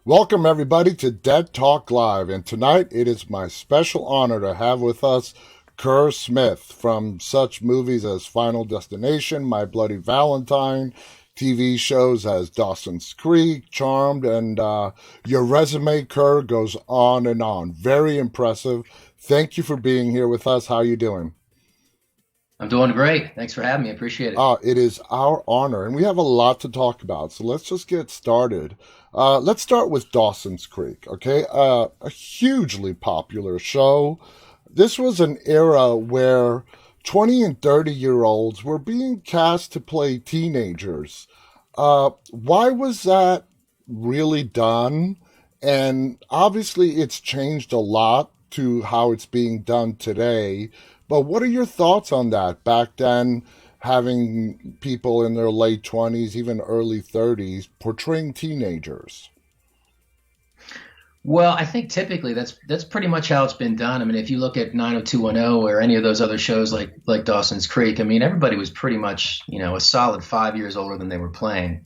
Welcome, everybody, to Dead Talk Live. And tonight it is my special honor to have with us Kerr Smith from such movies as Final Destination, My Bloody Valentine, TV shows as Dawson's Creek, Charmed, and your resume, Kerr, goes on and on. Very impressive. Thank you for being here with us. How are you doing? I'm doing great. Thanks for having me. I appreciate it. It is our honor, and we have a lot to talk about. So let's just get started. Let's start with Dawson's Creek, okay? A hugely popular show. This was an era where 20 and 30-year-olds were being cast to play teenagers. Why was that really done? And obviously, it's changed a lot to how it's being done today. But what are your thoughts on that back then, having people in their late 20s, even early 30s, portraying teenagers? Well, I think typically that's pretty much how it's been done. I mean, if you look at 90210 or any of those other shows like Dawson's Creek, I mean, everybody was pretty much, a solid 5 years older than they were playing.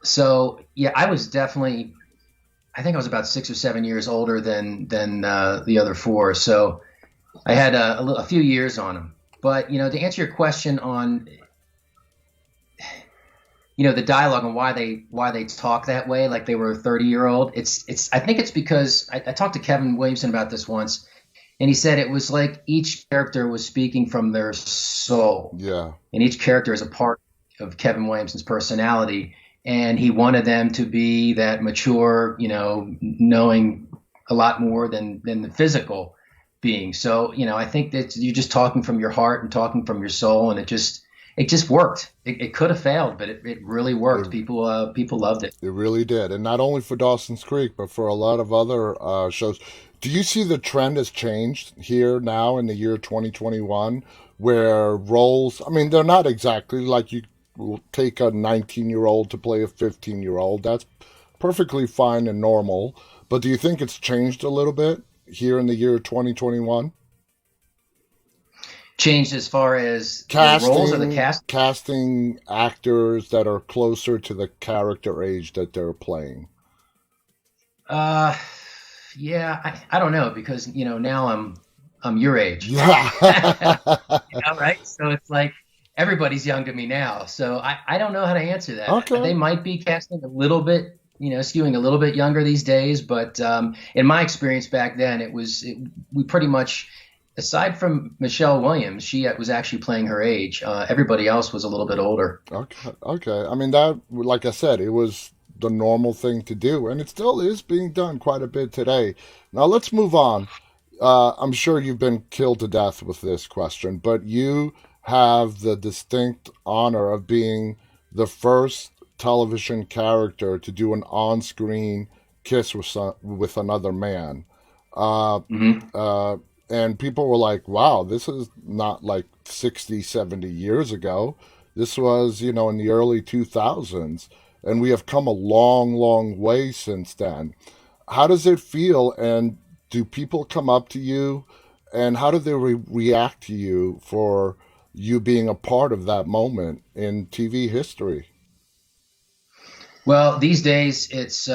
So yeah, I think I was about 6 or 7 years older than the other four. So I had a few years on them. But to answer your question on the dialogue and why they talk that way, like they were a 30-year-old. It's I think it's because I talked to Kevin Williamson about this once, and he said it was like each character was speaking from their soul, Yeah. and each character is a part of Kevin Williamson's personality, and he wanted them to be that mature, knowing a lot more than the physical being. So I think that you're just talking from your heart and talking from your soul, and it just worked. It could have failed, but it really worked. It, People loved it. it really did. And not only for Dawson's Creek, but for a lot of other shows. Do you see the trend has changed here now in the year 2021 where roles, I mean, they're not exactly like you will take a 19-year-old to play a 15-year-old. That's perfectly fine and normal. But do you think it's changed a little bit here in the year 2021? Changed as far as the roles of the Casting cast. casting actors that are closer to the character age that they're playing. Uh, yeah, I don't know because now I'm your age, Yeah. right? So it's like everybody's young to me now. So I don't know how to answer that. Okay. They might be casting a little bit, skewing a little bit younger these days, but in my experience back then, we pretty much. Aside from Michelle Williams, she was actually playing her age. Everybody else was a little bit older. Okay. Okay. I mean that, like I said, it was the normal thing to do, and it still is being done quite a bit today. Now let's move on. I'm sure you've been killed to death with this question, but you have the distinct honor of being the first television character to do an on-screen kiss with another man. Uh, Hmm. uh, and people were like, wow, this is not like 60, 70 years ago. This was, in the early 2000s. And we have come a long, long way since then. How does it feel? And do people come up to you? And how do they react to you for you being a part of that moment in TV history? Well, these days it's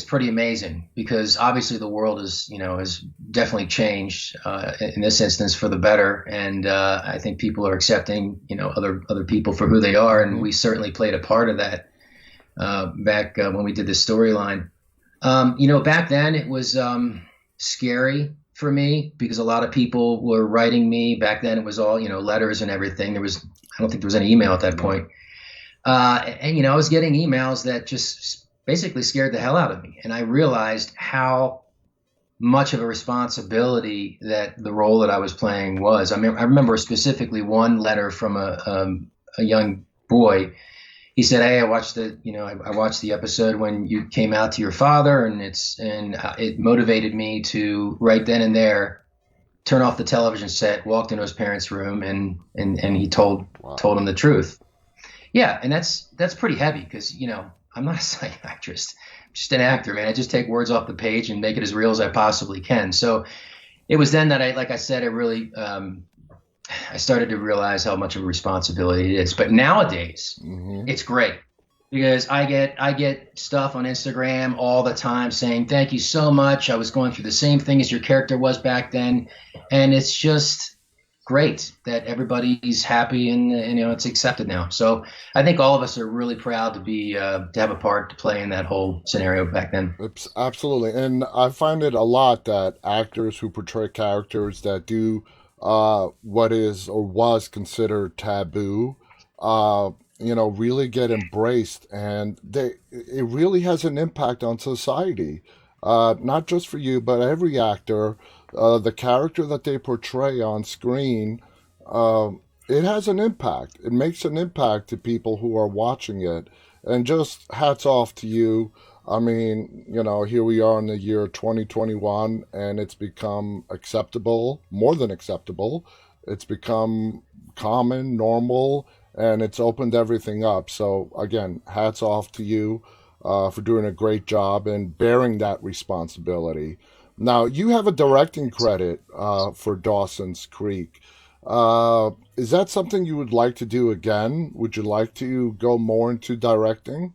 pretty amazing because obviously the world has definitely changed in this instance for the better, and I think people are accepting other people for who they are, and Hmm. we certainly played a part of that back when we did this storyline. Back then it was scary for me because a lot of people were writing me. Back then it was all letters and everything. I don't think there was any email at that No. point. And I was getting emails that just basically scared the hell out of me, and I realized how much of a responsibility that the role that I was playing was. I remember specifically one letter from a young boy. He said, "Hey, I watched the episode when you came out to your father, and it motivated me to right then and there turn off the television set, walked into his parents' room, and he told Wow. him the truth." Yeah, and that's pretty heavy because I'm not a psychiatrist. I'm just an actor, man. I just take words off the page and make it as real as I possibly can. So it was then that like I said, I started to realize how much of a responsibility it is. But nowadays, Hmm. it's great. because I get stuff on Instagram all the time saying thank you so much. I was going through the same thing as your character was back then, and it's just great that everybody's happy and it's accepted now. So I think all of us are really proud to be to have a part to play in that whole scenario back then. It's absolutely, and I find it a lot that actors who portray characters that do what is or was considered taboo, really get embraced, and it really has an impact on society. Not just for you, but every actor, the character that they portray on screen, uh, it has an impact. It makes an impact to people who are watching it, and just hats off to you. I mean, here we are in the year 2021, and it's become acceptable, more than acceptable. It's become common, normal, and it's opened everything up. So, again, hats off to you for doing a great job and bearing that responsibility. Now, you have a directing credit for Dawson's Creek. Is that something you would like to do again? Would you like to go more into directing?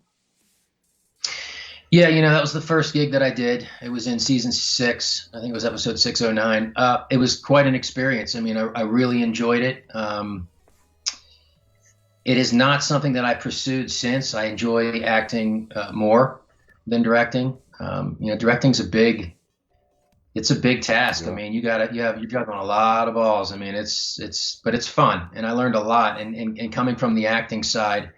Yeah, that was the first gig that I did. It was in season 6. I think it was episode 609. It was quite an experience. I mean, I really enjoyed it. It is not something that I pursued since. I enjoy acting more than directing. Directing's it's a big task. I Yeah, mean, you're juggling a lot of balls. I mean, but it's fun, and I learned a lot. And coming from the acting side,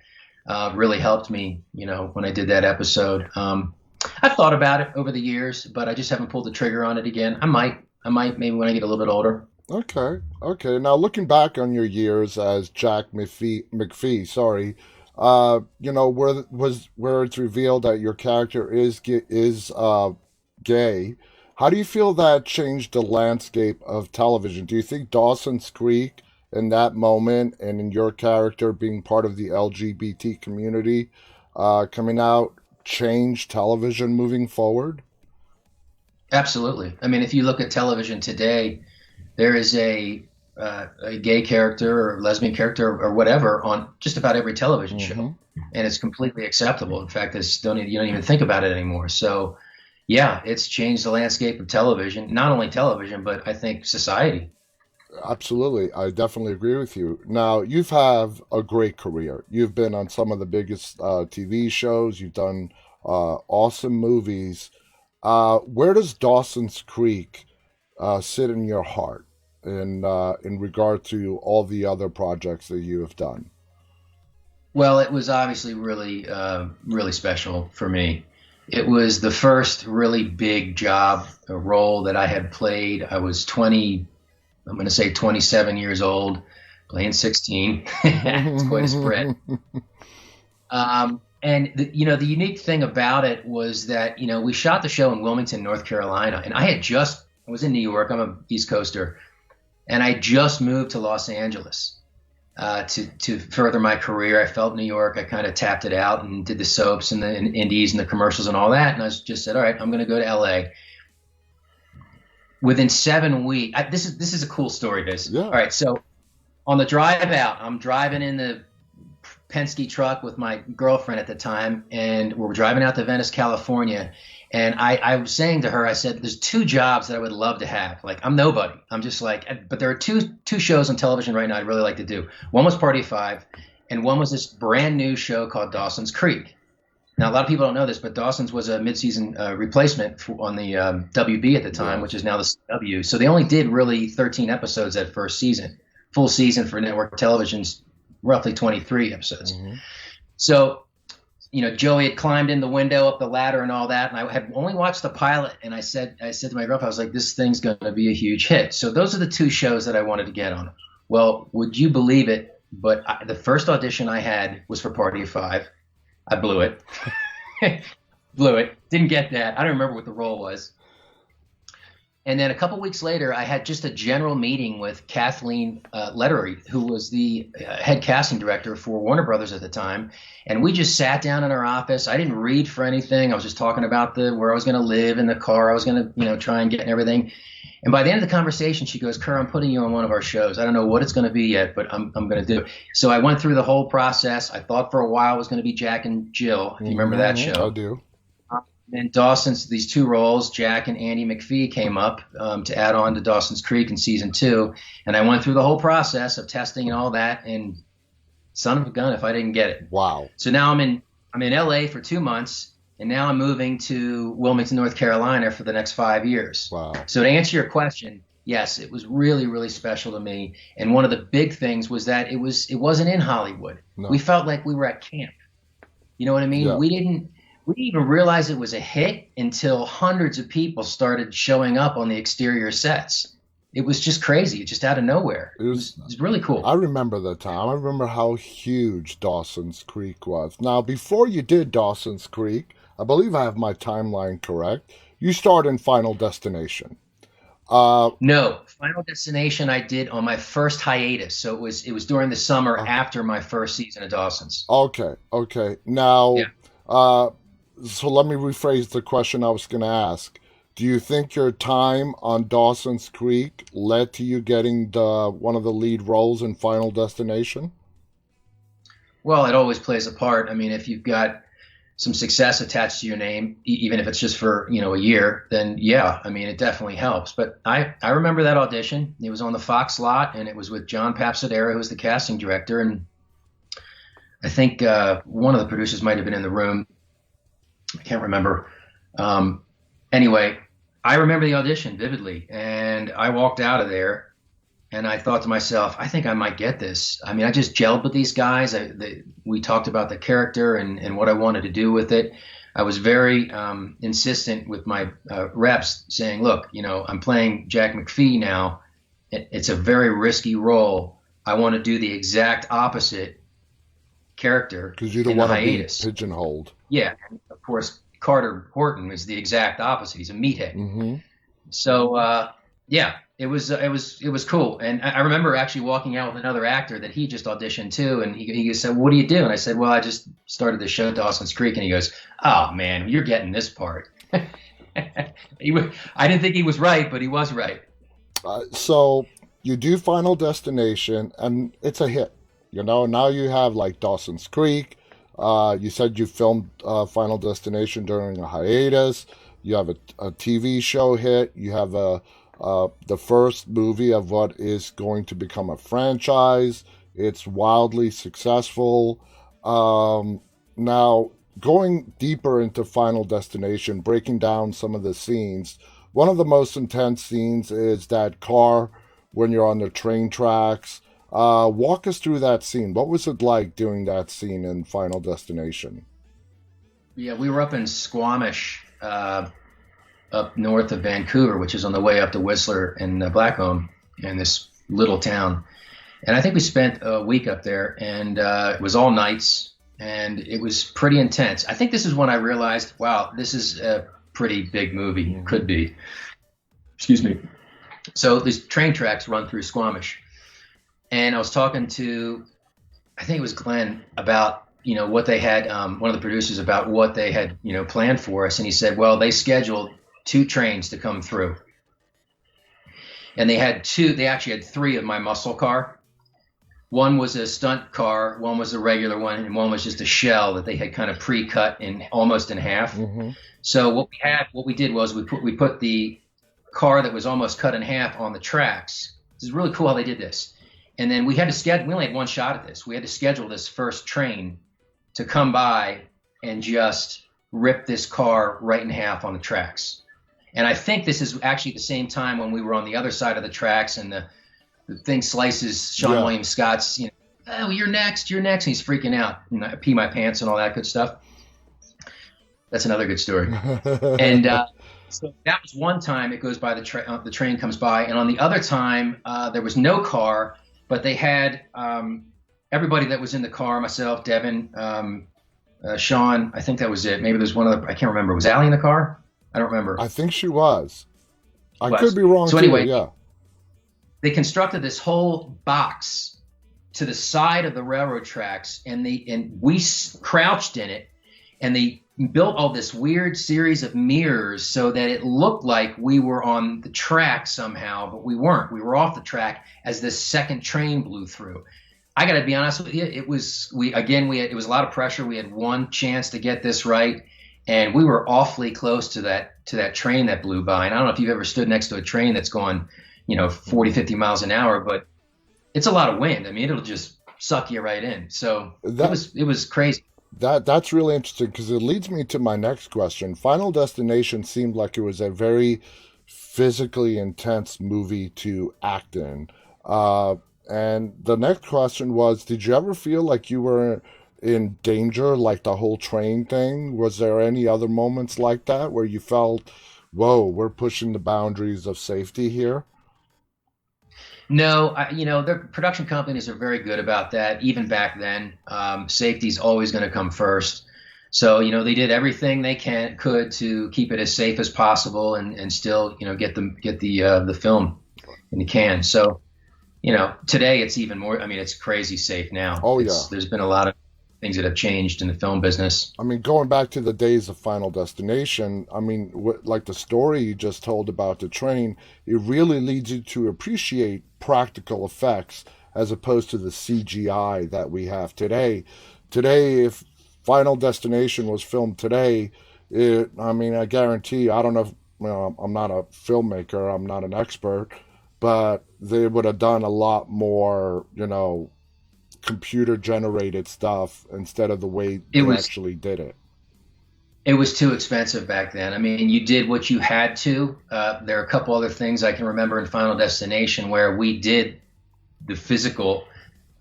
really helped me. When I did that episode. I've thought about it over the years, but I just haven't pulled the trigger on it again. I might maybe when I get a little bit older. okay, okay. Now, looking back on your years as Jack McPhee, sorry, where it's revealed that your character is gay. How do you feel that changed the landscape of television? Do you think Dawson's Creek in that moment and in your character being part of the LGBT community coming out changed television moving forward? Absolutely. I mean, if you look at television today, there is a gay character or lesbian character or whatever on just about every television show, Hmm. and it's completely acceptable. In fact, you don't even think about it anymore. So, yeah, it's changed the landscape of television. Not only television, but I think society. Absolutely. I definitely agree with you. Now, you've had a great career. You've been on some of the biggest TV shows, you've done awesome movies. Where does Dawson's Creek sit in your heart in regard to all the other projects that you have done? Well, it was obviously really, really special for me. It was the first really big job, a role that I had played. I was 20, I'm going to say 27 years old, playing 16. It's quite a spread. And the unique thing about it was that we shot the show in Wilmington, North Carolina, and I was in New York. I'm a East Coaster, and I just moved to Los Angeles to further my career. I felt New York. I kind of tapped it out and did the soaps and the indies and the commercials and all that. And I just said, all right, I'm going to go to LA. Within 7 weeks, this is a cool story, Biz. All Yeah. right, so on the drive out, I'm driving in the Penske truck with my girlfriend at the time, and we're driving out to Venice, California. And I was saying to her, I said, "There's two jobs that I would love to have. Like, I'm nobody. I'm just like, but there are two shows on television right now I'd really like to do. One was Party of Five, and one was this brand new show called Dawson's Creek. Now, a lot of people don't know this, but Dawson's was a midseason replacement on the WB at the time, which Yes. is now the CW. So they only did really 13 episodes that first season. Full season for network television's roughly 23 episodes. Hmm. So, Joey had climbed in the window up the ladder and all that, and I had only watched the pilot. And I said to my girlfriend, I was like, "This thing's going to be a huge hit." So those are the two shows that I wanted to get on. Well, would you believe it? But the first audition I had was for Party of Five. I blew it. Blew it. Didn't get that. I don't remember what the role was. And then a couple weeks later, I had just a general meeting with Kathleen Lettery, who was the head casting director for Warner Brothers at the time. And we just sat down in our office. I didn't read for anything. I was just talking about where I was going to live in the car I was going to, try and get and everything. And by the end of the conversation, she goes, Kerr, I'm putting you on one of our shows. I don't know what it's going to be yet, but I'm going to do it. So I went through the whole process. I thought for a while it was going to be Jack and Jill. If you remember that show. I do. And Dawson's, these two roles, Jack and Andy McPhee, came up to add on to Dawson's Creek in season 2. And I went through the whole process of testing and all that. And son of a gun if I didn't get it. Wow. So now I'm in LA for 2 months. And now I'm moving to Wilmington, North Carolina for the next 5 years. Wow. So to answer your question, yes, it was really, really special to me. And one of the big things was that it wasn't in Hollywood. No. We felt like we were at camp. You know what I mean? Yeah. We didn't even realize it was a hit until hundreds of people started showing up on the exterior sets. It was just crazy. Just out of nowhere. It was really cool. I remember the time. I remember how huge Dawson's Creek was. Now, before you did Dawson's Creek, I believe I have my timeline correct, you starred in Final Destination. No, Final Destination I did on my first hiatus. So it was during the summer after my first season of Dawson's. Okay. Now, so let me rephrase the question I was going to ask. Do you think your time on Dawson's Creek led to you getting one of the lead roles in Final Destination? Well, it always plays a part. I mean, if you've got some success attached to your name, even if it's just for, a year, then yeah, I mean, it definitely helps. But I remember that audition. It was on the Fox lot, and it was with John Papsadera, who was the casting director. And I think one of the producers might have been in the room. I can't remember. Anyway, I remember the audition vividly, and I walked out of there. And I thought to myself, I think I might get this. I mean, I just gelled with these guys. We talked about the character and what I wanted to do with it. I was very insistent with my reps saying, look, I'm playing Jack McPhee now. It's a very risky role. I want to do the exact opposite character because you don't want to be pigeonholed. Yeah. Of course, Carter Horton is the exact opposite. He's a meathead. Mm-hmm. So, yeah. It was cool. And I remember actually walking out with another actor that he just auditioned too. And he said, what do you do? And I said, well, I just started the show Dawson's Creek. And he goes, oh man, you're getting this part. I didn't think he was right, but he was right. So you do Final Destination and it's a hit, now you have like Dawson's Creek. You said you filmed Final Destination during a hiatus. You have a TV show hit. You have the first movie of what is going to become a franchise. It's wildly successful. Now, going deeper into Final Destination, breaking down some of the scenes, one of the most intense scenes is that car when you're on the train tracks. Walk us through that scene. What was it like doing that scene in Final Destination? Yeah, we were up in Squamish, up north of Vancouver, which is on the way up to Whistler and Blackcomb in this little town. And I think we spent a week up there, and it was all nights, and it was pretty intense. I think this is when I realized, wow, this is a pretty big movie. Mm-hmm. Could be. Excuse me. So these train tracks run through Squamish. And I was talking to, I think it was Glenn, about what they had, one of the producers, about what they had, planned for us. And he said, well, they scheduled 2 trains to come through. And they actually had 3 of my muscle car. One was a stunt car, one was a regular one, and one was just a shell that they had kind of pre-cut almost in half. Mm-hmm. So what we did was we put the car that was almost cut in half on the tracks. This is really cool how they did this. And then we only had one shot at this. We had to schedule this first train to come by and just rip this car right in half on the tracks. And I think this is actually the same time when we were on the other side of the tracks and the thing slices Sean William Scott's, oh, you're next. And he's freaking out. I pee my pants and all that good stuff. That's another good story. And so that was one time it goes by, the train comes by. And on the other time, there was no car, but they had everybody that was in the car, myself, Devin, Sean, I think that was it. Maybe there's one other, I can't remember. Was Allie in the car? I don't remember. I think she was. I could was. be wrong So too. anyway, Yeah. they constructed this whole box to the side of the railroad tracks, and we crouched in it, and they built all this weird series of mirrors so that it looked like we were on the track somehow, but we weren't. We were off the track as this second train blew through. I got to be honest with you, it was it was a lot of pressure. We had one chance to get this right, and we were awfully close to that train that blew by. And I don't know if you've ever stood next to a train that's going, 40, 50 miles an hour, but it's a lot of wind. I mean, it'll just suck you right in. So That it was crazy. that's really interesting because it leads me to my next question. Final Destination seemed like it was a very physically intense movie to act in. Uh, and the next question was, did you ever feel like you were in danger, like the whole train thing? Was there any other moments like that where you felt, whoa, we're pushing the boundaries of safety here? No, the production companies are very good about that. Even back then, safety's always going to come first. So, they did everything they could to keep it as safe as possible and still, get the film in the can. So, today it's even more. I mean, it's crazy safe now. Oh, yeah. There's been a lot of things that have changed in the film business. I mean, going back to the days of Final Destination, I mean, like the story you just told about the train, it really leads you to appreciate practical effects as opposed to the CGI that we have today. Today, if Final Destination was filmed today, I mean, I guarantee, I don't know if, I'm not a filmmaker, I'm not an expert, but they would have done a lot more, computer generated stuff instead of the way It they was actually did it. it was too expensive back then. I mean, you did what you had to. There are a couple other things I can remember in Final Destination where we did the physical,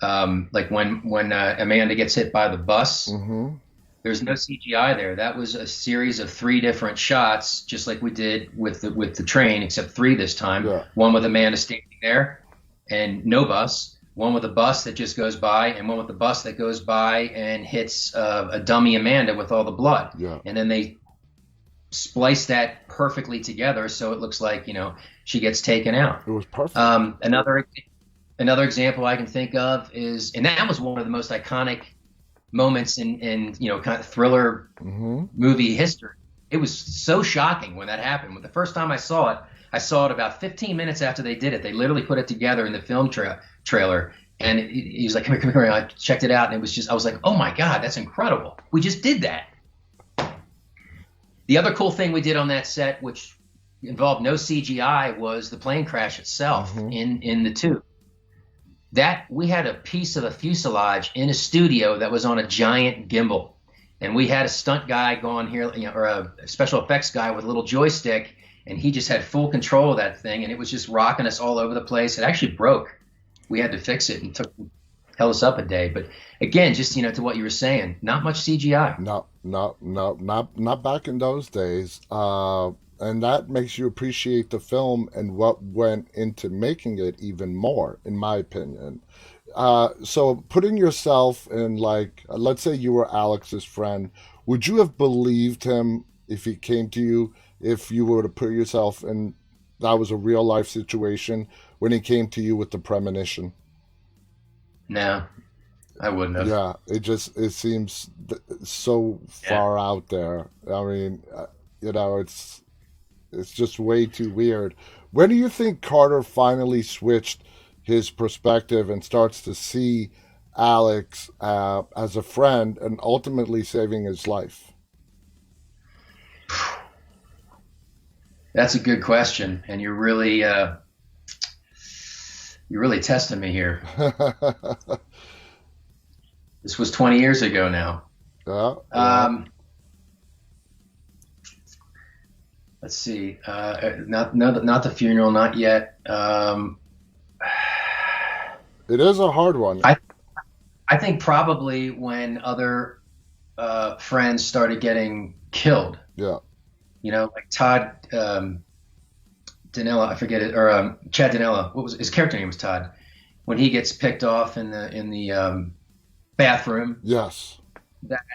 like when Amanda gets hit by the bus. Hmm. There's no CGI there. That was a series of three different shots, just like we did with the train, except three this time. Yeah. One with Amanda standing there, and no bus. One with a bus that just goes by, and one with the bus that goes by and hits a dummy Amanda with all the blood. Yeah. And then they splice that perfectly together, so it looks like she gets taken out. It was perfect. Another example I can think of is, and that was one of the most iconic moments in kind of thriller Hmm. movie history. It was so shocking when that happened. When the first time I saw it about 15 minutes after they did it. They literally put it together in the film trailer, and he was like, "Come here, come here, come here." I checked it out, and I was like, "Oh my God, that's incredible! We just did that." The other cool thing we did on that set, which involved no CGI, was the plane crash itself Hmm. in the tube. That we had a piece of a fuselage in a studio that was on a giant gimbal, and we had a stunt guy going here, or a special effects guy with a little joystick, and he just had full control of that thing, and it was just rocking us all over the place. It actually broke. We had to fix it, and held us up a day. But again, just to what you were saying, not much CGI. No, no, no, not back in those days. And that makes you appreciate the film and what went into making it even more, in my opinion. So putting yourself in, like, let's say you were Alex's friend, would you have believed him if he came to you, if you were to put yourself in, that was a real life situation when he came to you with the premonition? No, I wouldn't have. Yeah, it seems so Yeah. far out there. I mean, it's just way too weird. When do you think Carter finally switched his perspective and starts to see Alex as a friend and ultimately saving his life? That's a good question, and you're really testing me here. This was 20 years ago now. Yeah, yeah. Um, let's see. Not the funeral, not yet. It is a hard one. I I think probably when other friends started getting killed. Yeah. Like Todd Danella, I forget it, or Chad Danella. What was his character name? Was Todd. When he gets picked off in the bathroom. Yes.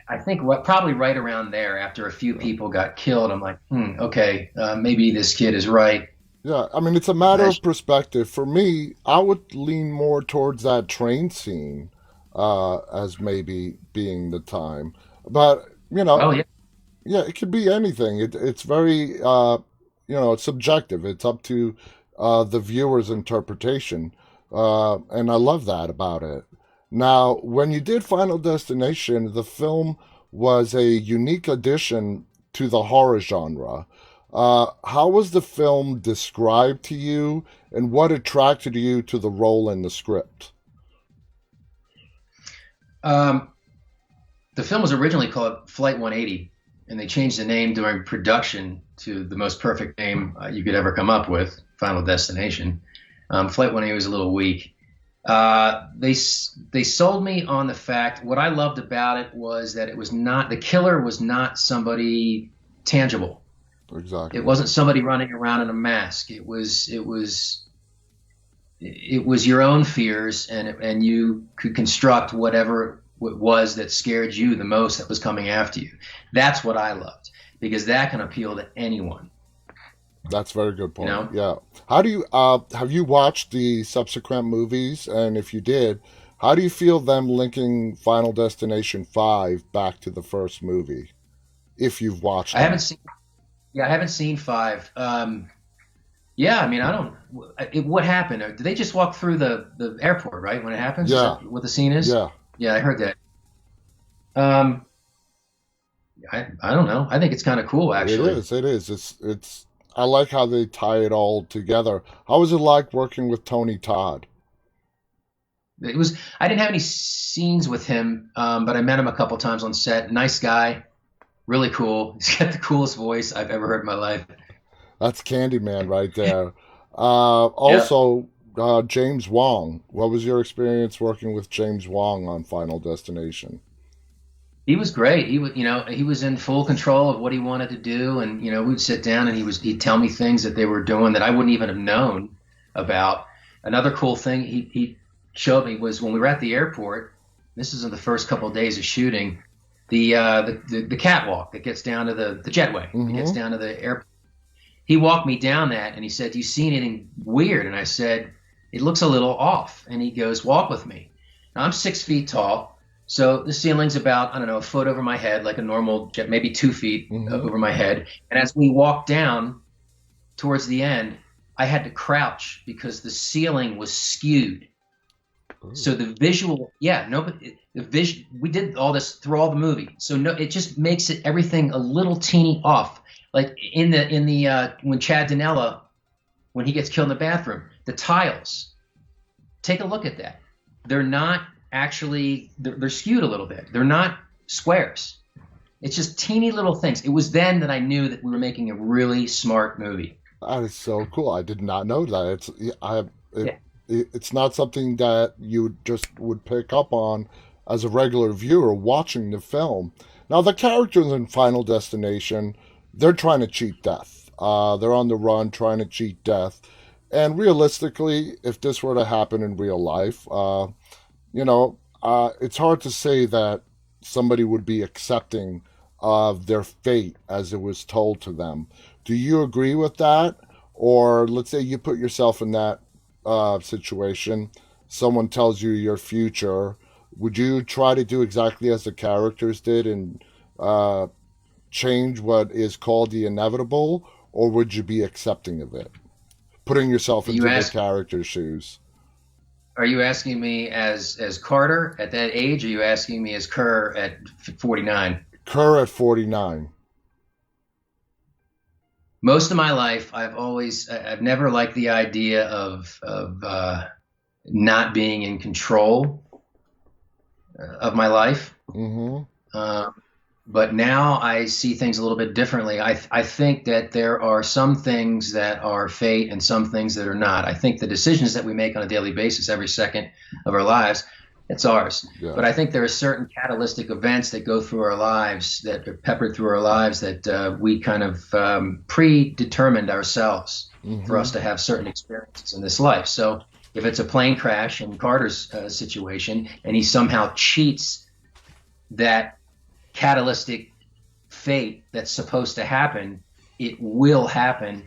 I think probably right around there, after a few people got killed, I'm like, okay, maybe this kid is right. Yeah, I mean, it's a matter As, of perspective. For me, I would lean more towards that train scene as maybe being the time. But, oh yeah. yeah, it could be anything. It's very, it's subjective. It's up to the viewer's interpretation. And I love that about it. Now, when you did Final Destination, the film was a unique addition to the horror genre. How was the film described to you, and what attracted you to the role in the script? Um, the film was originally called Flight 180, and they changed the name during production to the most perfect name you could ever come up with, Final Destination. Flight 180 was a little weak. They sold me on the fact. What I loved about it was that it was not the killer was not somebody tangible. It Exactly. wasn't somebody running around in a mask. It was your own fears, and you could construct whatever it was that scared you the most that was coming after you. That's what I loved because that can appeal to anyone. That's a very good You point. know, Yeah. How do you have you watched the subsequent movies? And if you did, how do you feel them linking Final Destination 5 back to the first movie? If you've watched I haven't them. seen. Yeah, I haven't seen five. Yeah, I mean, I don't. What happened? Did they just walk through the airport right when it happens? Is Yeah. that what the scene is? Yeah. Yeah, I heard that. Um, I don't know. I think it's kind of cool It actually. is. It is. It's I like how they tie it all together. How was it like working with Tony Todd? It was. I didn't have any scenes with him, but I met him a couple times on set. Nice guy, really cool. He's got the coolest voice I've ever heard in my life. That's Candyman right there. Yeah, Also, James Wong. What was your experience working with James Wong on Final Destination? he was great. He was in full control of what he wanted to do, and we'd sit down and he'd tell me things that they were doing that I wouldn't even have known about. Another cool thing he showed me was when we were at the airport. This is in the first couple of days of shooting. The catwalk that gets down to the jetway that gets Mm-hmm. down to the airport. He walked me down that and he said, "Do you see anything weird?" And I said, "It looks a little off." And he goes, "Walk with me." Now I'm 6 feet tall, so the ceiling's about, I don't know, a foot over my head, like a normal jet, maybe 2 feet Mm-hmm. over my head. And as we walked down towards the end, I had to crouch because the ceiling was skewed. So the visual, yeah, no, but the vision, we did all this through all the movie. So no, it just makes it everything a little teeny off. Like in the when Chad Danella, when he gets killed in the bathroom, the tiles. Take a look at that. They're not actually they're skewed a little bit. They're not squares. It's just teeny little things. It was then that I knew that we were making a really smart movie. That is so cool. I did not know that. It, Yeah. it's not something that you just would pick up on as a regular viewer watching the film. Now, the characters in Final Destination, they're trying to cheat death. They're on the run trying to cheat death. And realistically, if this were to happen in real life, it's hard to say that somebody would be accepting of their fate as it was told to them. Do you agree with that? Or let's say you put yourself in that situation, someone tells you your future. Would you try to do exactly as the characters did and uh, change what is called the inevitable, or would you be accepting of it, putting yourself You into the ask character's shoes? Are you asking me as Carter at that age? Or are you asking me as Kerr at 49? Kerr at 49. Most of my life, I've never liked the idea of not being in control of my life. Mm-hmm. Um, but now I see things a little bit differently. I think that there are some things that are fate and some things that are not. I think the decisions that we make on a daily basis, every second of our lives, it's ours. But I Yes. think there are certain catalytic events that go through our lives, that are peppered through our lives, that we kind of predetermined ourselves for Mm-hmm. us to have certain experiences in this life. So if it's a plane crash in Carter's situation, and he somehow cheats that catalytic fate that's supposed to happen, it will happen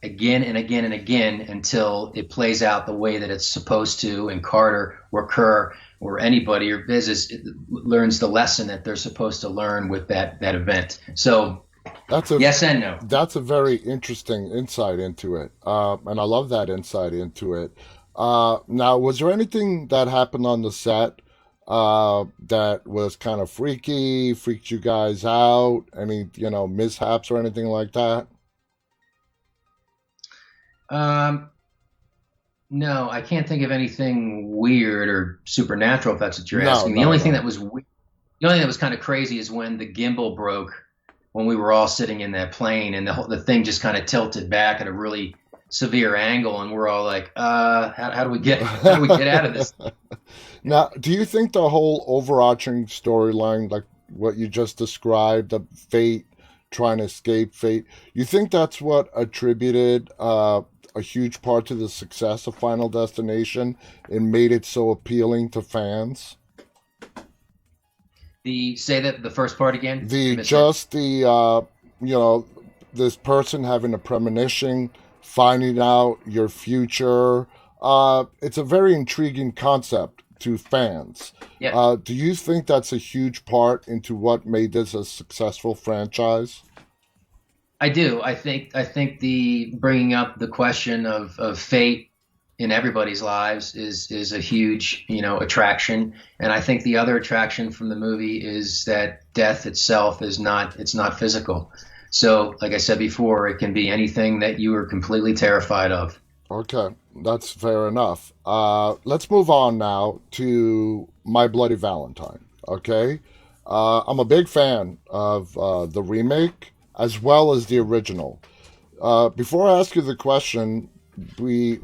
again and again and again until it plays out the way that it's supposed to, and Carter or Kerr or anybody or business learns the lesson that they're supposed to learn with that event. So That's a yes and no. that's a very interesting insight into it, and I love that insight into it. Now, was there anything that happened on the set that was kind of freaky, freaked you guys out? Any mishaps or anything like that? Um, no, I can't think of anything weird or supernatural if that's what you're No, asking. The no, only thing no. that was the only thing that was kind of crazy is when the gimbal broke when we were all sitting in that plane and the thing just kind of tilted back at a really severe angle, and we're all like, how do we get out of this? Now, do you think the whole overarching storyline, like what you just described, the fate, trying to escape fate, you think that's what attributed a huge part to the success of Final Destination and made it so appealing to fans? The say that the first part again. I The missed it. just the you know this person having a premonition, finding out your future. It's a very intriguing concept to fans. Yeah, Do you think that's a huge part into what made this a successful franchise? I do. I think the bringing up the question of fate in everybody's lives is a huge attraction, and I think the other attraction from the movie is that death itself is not it's not physical. So, like I said before, it can be anything that you are completely terrified of. Okay, that's fair enough. Let's move on now to My Bloody Valentine. Okay, I'm a big fan of the remake as well as the original. Before I ask you the question, we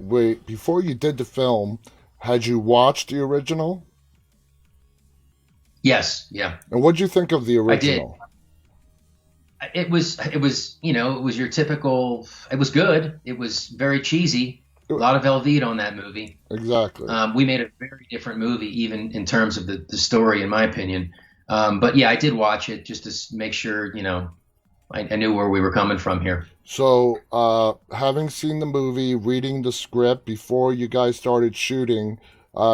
before you did the film, had you watched the original? Yes, yeah, And what'd you think of the I did. original? It was your typical. It was good. It was very cheesy. A lot of Velveeta on that movie. Exactly. We made a very different movie, even in terms of the story, in my opinion. But yeah, I did watch it just to make sure, I knew where we were coming from here. So, having seen the movie, reading the script before you guys started shooting,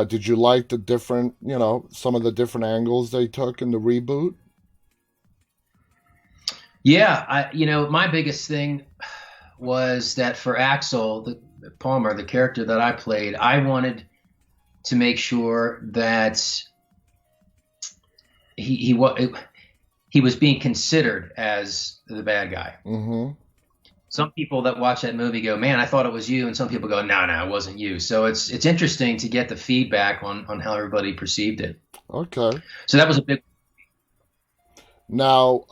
did you like the different, some of the different angles they took in the reboot? Yeah, my biggest thing was that for Axel, the Palmer, the character that I played, I wanted to make sure that he he was being considered as the bad guy. Mm-hmm. Some people that watch that movie go, "Man, I thought it was you," and some people go, "No, no, it wasn't you." So it's interesting to get the feedback on how everybody perceived it. Okay. So that was a big. Now,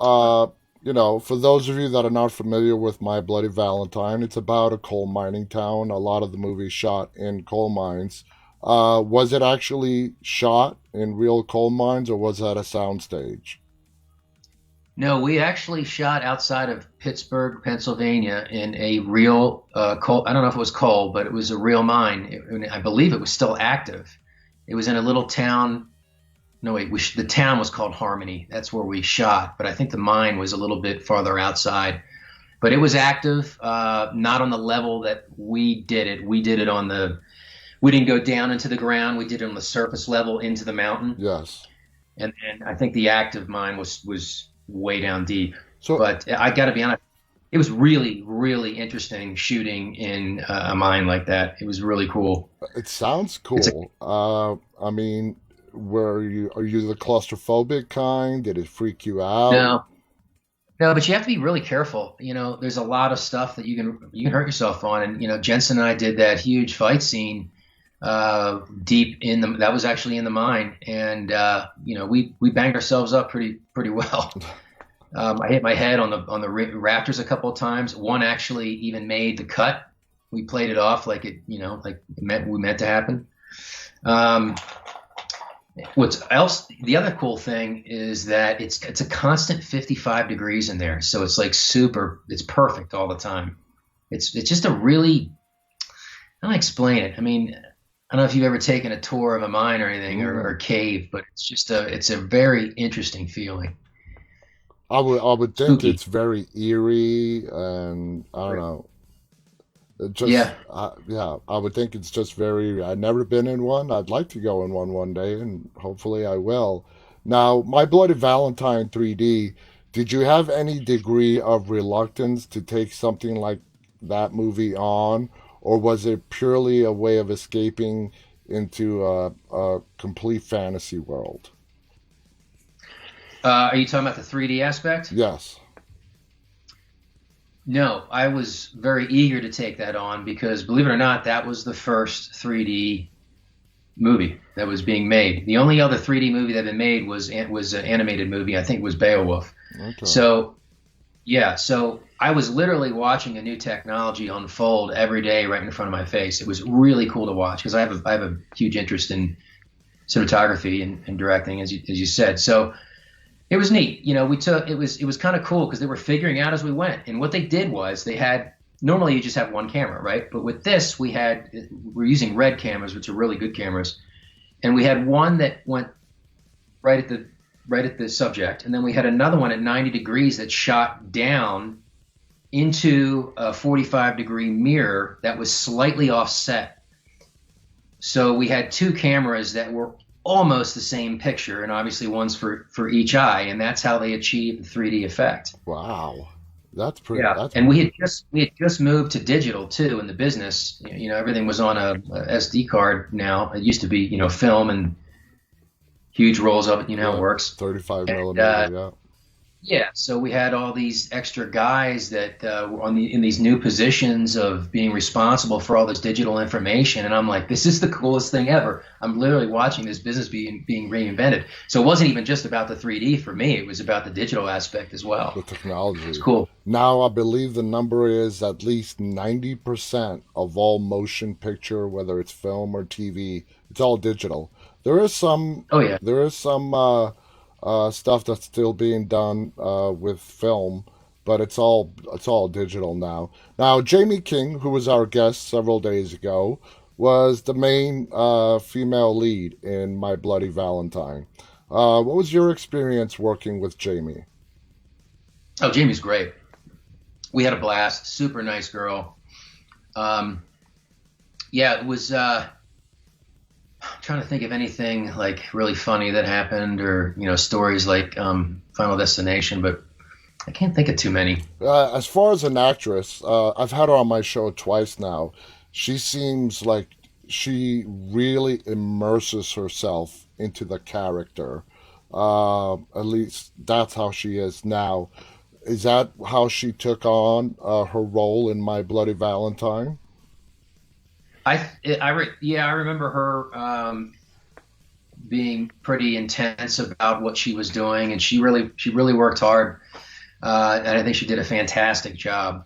for those of you that are not familiar with My Bloody Valentine, it's about a coal mining town. A lot of the movie shot in coal mines. Was it actually shot in real coal mines or was that a soundstage? No, we actually shot outside of Pittsburgh, Pennsylvania, in a real coal. I don't know if it was coal, but it was a real mine. I believe it was still active. It was in a little town. No, wait, the town was called Harmony. That's where we shot, but I think the mine was a little bit farther outside. But it was active, not on the level that we did it. We did it on the. We didn't go down into the ground. We did it on the surface level into the mountain, Yes. and I think the active mine was way down deep. So But I got to be honest, it was really, really interesting shooting in a mine like that. It was really cool. it sounds It's a cool. I mean, are you the claustrophobic kind? Did it freak you out? no, no, but you have to be really careful. There's a lot of stuff that you can hurt yourself on, and Jensen and I did that huge fight scene deep in the that was actually in the mine, and we banged ourselves up pretty well. I hit my head on the rafters a couple of times. One actually even made the cut. We played it off like we meant to happen. Um, what's else? The other cool thing is that it's a constant 55 degrees in there, so it's like super. It's perfect all the time. It's just a really. How do I explain it? I mean, I don't know if you've ever taken a tour of a mine or anything or Mm. a cave, but it's a very interesting feeling. I would think Spooky. it's very eerie and I don't know. It just, Yeah. yeah, I would think it's just very. I've never been in one. I'd like to go in one day, and hopefully I will. Now, My Bloody Valentine 3D, did you have any degree of reluctance to take something like that movie on, or was it purely a way of escaping into a complete fantasy world? Are you talking about the 3D aspect? Yes. No, I was very eager to take that on because, believe it or not, that was the first 3D movie that was being made. The only other 3D movie that had been made was an animated movie. I think it was Beowulf. Okay. So yeah, so I was literally watching a new technology unfold every day right in front of my face. It was really cool to watch because I have a huge interest in cinematography and directing, as you said. So it was neat. You know, it was kind of cool because they were figuring out as we went. And what they did was they had normally you just have one camera, right? But with this, we're using red cameras, which are really good cameras, and we had one that went right at the subject, and then we had another one at 90 degrees that shot down into a 45-degree mirror that was slightly offset. So we had two cameras that were almost the same picture, and obviously one's for each eye, and that's how they achieved the 3D effect. Wow. That's pretty. Yeah, That's and we had just moved to digital too in the business. You know, everything was on a SD card now. It used to be, film and huge rolls of it. You know how it yeah, works. 35 And millimeter. Yeah. yeah, so we had all these extra guys that were in these new positions of being responsible for all this digital information, and I'm like, this is the coolest thing ever. I'm literally watching this business being reinvented. So it wasn't even just about the 3D for me; it was about the digital aspect as The well. It's technology. cool. Now, I believe the number is at least 90% of all motion picture, whether it's film or TV, it's all digital. There is some, Oh yeah. there is some stuff that's still being done with film, but it's all digital now. Now, Jamie King, who was our guest several days ago, was the main female lead in My Bloody Valentine. What was your experience working with Jamie? Oh, Jamie's great. We had a blast. Super nice girl. Um, yeah, it was. I'm trying to think of anything like really funny that happened, or stories like Final Destination, but I can't think of too many. As far as an actress, I've had her on my show twice now. She seems like she really immerses herself into the character. At least that's how she is now. Is that how she took on her role in My Bloody Valentine? Yeah, I remember her being pretty intense about what she was doing, and she really worked hard, and I think she did a fantastic job.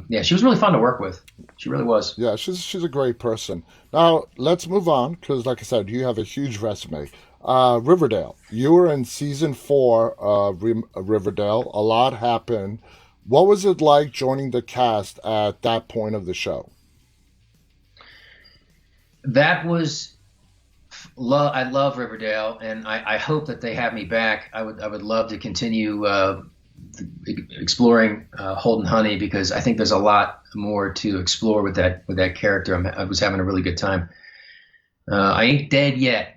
Yeah, she was really fun to work with. She really was. Yeah, she's a great person. Now let's move on because, like I said, you have a huge resume. Riverdale. You were in season 4 of Riverdale. A lot happened. What was it like joining the cast at that point of the show? That was I love Riverdale, and I hope that they have me back. I would love to continue exploring Holden Honey because I think there's a lot more to explore with that character. I was having a really good time. I ain't dead yet.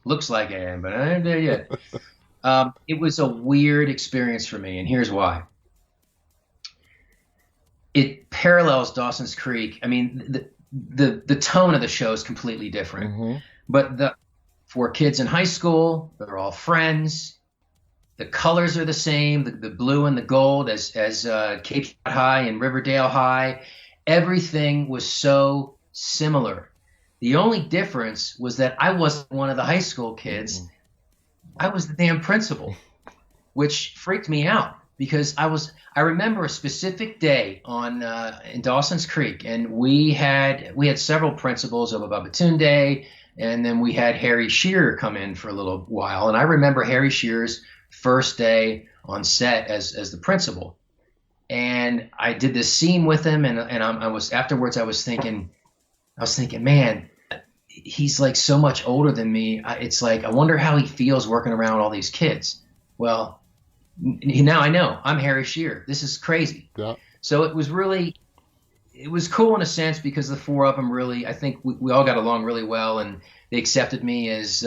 Looks like I am, but I ain't dead yet. It was a weird experience for me, and here's why. It parallels Dawson's Creek. I mean, the tone of the show is completely different. Hmm. But the for kids in high school, they're all friends. The colors are the same, the blue and the gold as Cape Cod High and Riverdale High. Everything was so similar. The only difference was that I wasn't one of the high school kids. I was the damn principal, which freaked me out because I remember a specific day on in Dawson's Creek, and we had several principals of Babatunde, and then we had Harry Shearer come in for a little while, and I remember Harry Shearer's first day on set as the principal, and I did this scene with him, and I was afterwards I was thinking, man, he's like so much older than me. It's like I wonder how he feels working around all these kids. Well, now I know I'm Harry Shearer. This is crazy. Yeah. So it was really it was cool in a sense because the four of them really, I think we all got along really well, and they accepted me as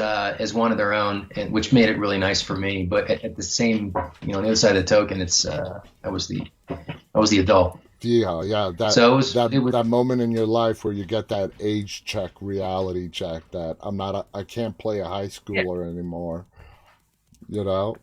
one of their own, and which made it really nice for me. But at the same, on the other side of the token, it's I was the adult. Yeah, yeah, So it was that moment in your life where you get that age check, reality check that I can't play a high yeah. schooler anymore, you know?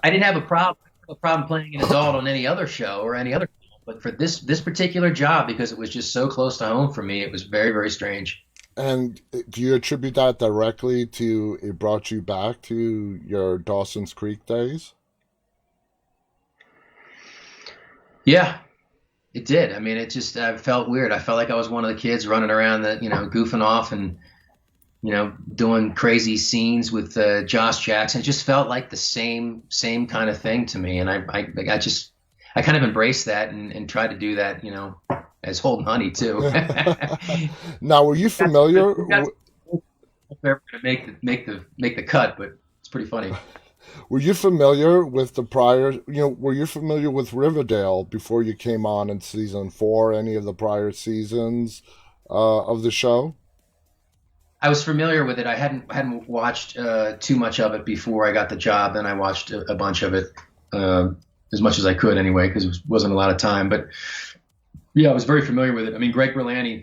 I didn't have a problem playing an adult on any other show or any other, but for this particular job, because it was just so close to home for me, it was very very strange. And do you attribute that directly to it brought you back to your Dawson's Creek days? Yeah, it did. I mean, it just I felt weird. I felt like I was one of the kids running around that goofing off and doing crazy scenes with Josh Jackson. It just felt like the same kind of thing to me, and I kind of embraced that and tried to do that, as Holden Honey too. Now, were you familiar? That's never going to make the cut, but it's pretty funny. Were you familiar with the prior? Were you familiar with Riverdale before you came on in season four? Any of the prior seasons of the show? I was familiar with it. I hadn't watched too much of it before I got the job. Then I watched a bunch of it, uh, as much as I could anyway, because it wasn't a lot of time. But yeah, I was very familiar with it. I mean, Greg Berlanti,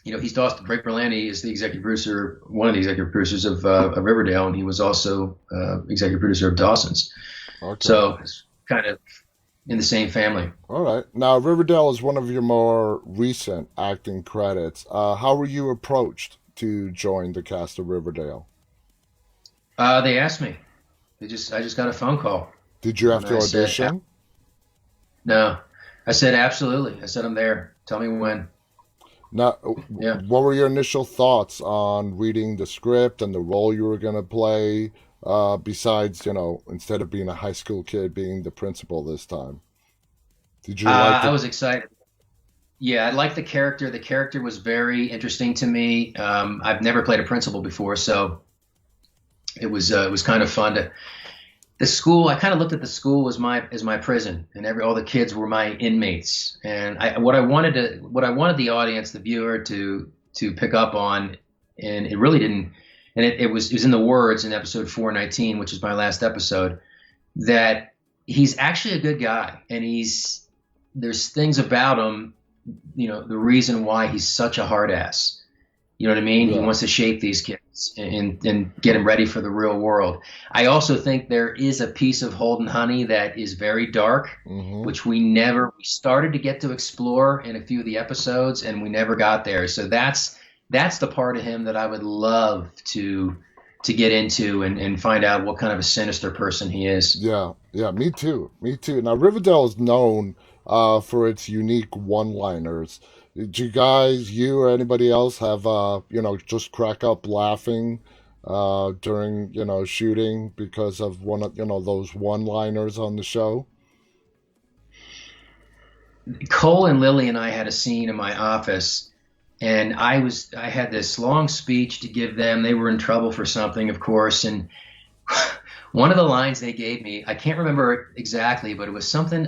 he's Dawson. Greg Berlanti is the executive producer, one of the executive producers of Riverdale, and he was also executive producer of Dawson's. Okay. So it's kind of in the same family. All right. Now, Riverdale is one of your more recent acting credits. How were you approached to join the cast of Riverdale? They asked me. I just got a phone call, Did you have and to I said, audition? no. I said, absolutely. I said, I'm there. Tell me when. Now, Yeah. what were your initial thoughts on reading the script and the role you were going to play? Besides, instead of being a high school kid, being the principal this time. Did you like I the? was excited. Yeah, I liked the character. The character was very interesting to me. I've never played a principal before, so it was kind of fun to. The school, I kind of looked at the school as my prison, and all the kids were my inmates. And what I wanted the audience, the viewer, to pick up on, and it really didn't. And it was in the words in episode 419, which is my last episode, that he's actually a good guy, and there's things about him, the reason why he's such a hard ass. You know what I mean? He Yeah. wants to shape these kids and get them ready for the real world. I also think there is a piece of Holden Honey that is very dark, Mm-hmm. which we started to get to explore in a few of the episodes, and we never got there. So that's the part of him that I would love to get into and find out what kind of a sinister person he is. Yeah, yeah, me too. Me too. Now, Riverdale is known for its unique one-liners. Did you or anybody else have, just crack up laughing during, shooting because of one of, those one-liners on the show? Cole and Lily and I had a scene in my office, and I had this long speech to give them. They were in trouble for something, of course, and one of the lines they gave me, I can't remember it exactly, but it was something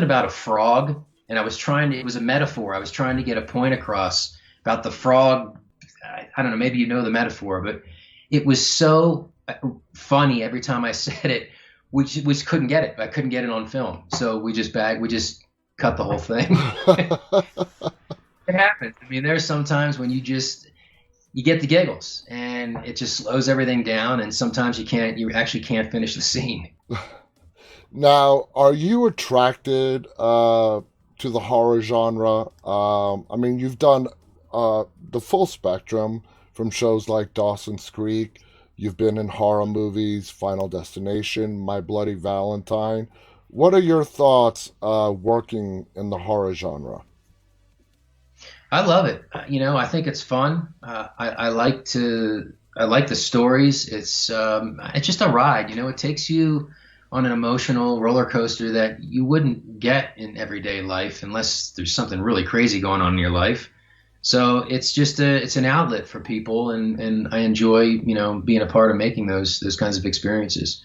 about a frog, and it was a metaphor. I was trying to get a point across about the frog. I don't know, maybe you know the metaphor, but it was so funny every time I said it. We just couldn't get it. I couldn't get it on film, so we just cut the whole thing. It happens. I mean, there's sometimes when you get the giggles, and it just slows everything down, and sometimes you actually can't finish the scene. Now, are you attracted to the horror genre? I mean, you've done the full spectrum from shows like Dawson's Creek. You've been in horror movies, Final Destination, My Bloody Valentine. What are your thoughts working in the horror genre? I love it. I think it's fun. I like the stories. It's just a ride. It takes you on an emotional roller coaster that you wouldn't get in everyday life unless there's something really crazy going on in your life. So it's an outlet for people, and I enjoy being a part of making those kinds of experiences.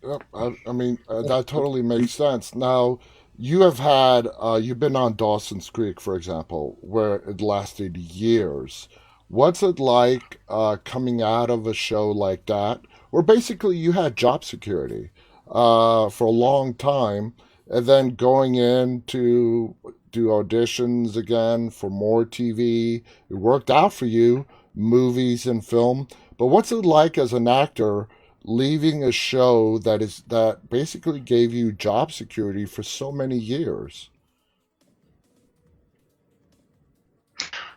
Yep, I mean, that totally makes sense. Now, you have had you've been on Dawson's Creek, for example, where it lasted years. What's it like coming out of a show like that, where basically you had job security for a long time, and then going in to do auditions again for more TV? It worked out for you, movies and film. But what's it like as an actor leaving a show that basically gave you job security for so many years?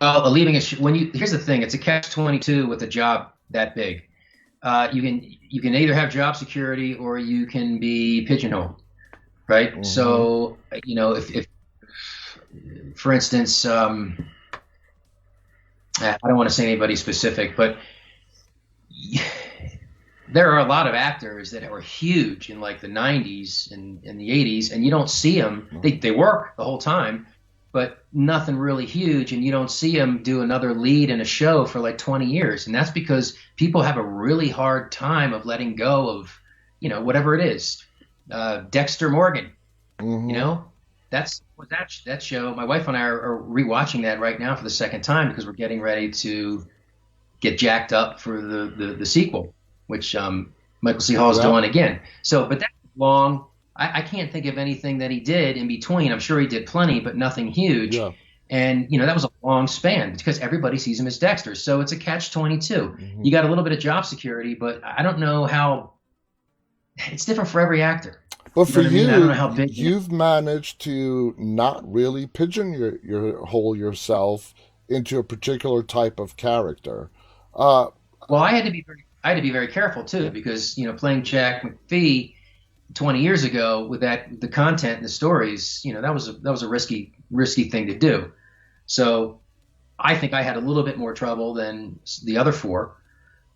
Leaving a when you here's the thing, it's a catch-22 with a job that big. You can either have job security or you can be pigeonholed, right? Mm-hmm. So if for instance, I don't want to say anybody specific, but there are a lot of actors that were huge in like the 90s and the 80s, and you don't see them. They work the whole time, but nothing really huge, and you don't see them do another lead in a show for like 20 years. And that's because people have a really hard time of letting go of, whatever it is. Dexter Morgan, you Mm-hmm. know, that's was that show. My wife and I are rewatching that right now for the second time because we're getting ready to get jacked up for the sequel, which Michael C. Hall is Yeah. doing again. So, but that's long. I can't think of anything that he did in between. I'm sure he did plenty, but nothing huge. Yeah. And that was a long span because everybody sees him as Dexter. So it's a catch-22. Hmm. You got a little bit of job security, but I don't know how it's different for every actor. But You for know what I mean? I don't know you, how big. you've managed to not really pigeon your hole yourself into a particular type of character. Uh, Well, I had to be very careful too because playing Jack McPhee 20 years ago with the content and the stories, that was a risky thing to do. So I think I had a little bit more trouble than the other four,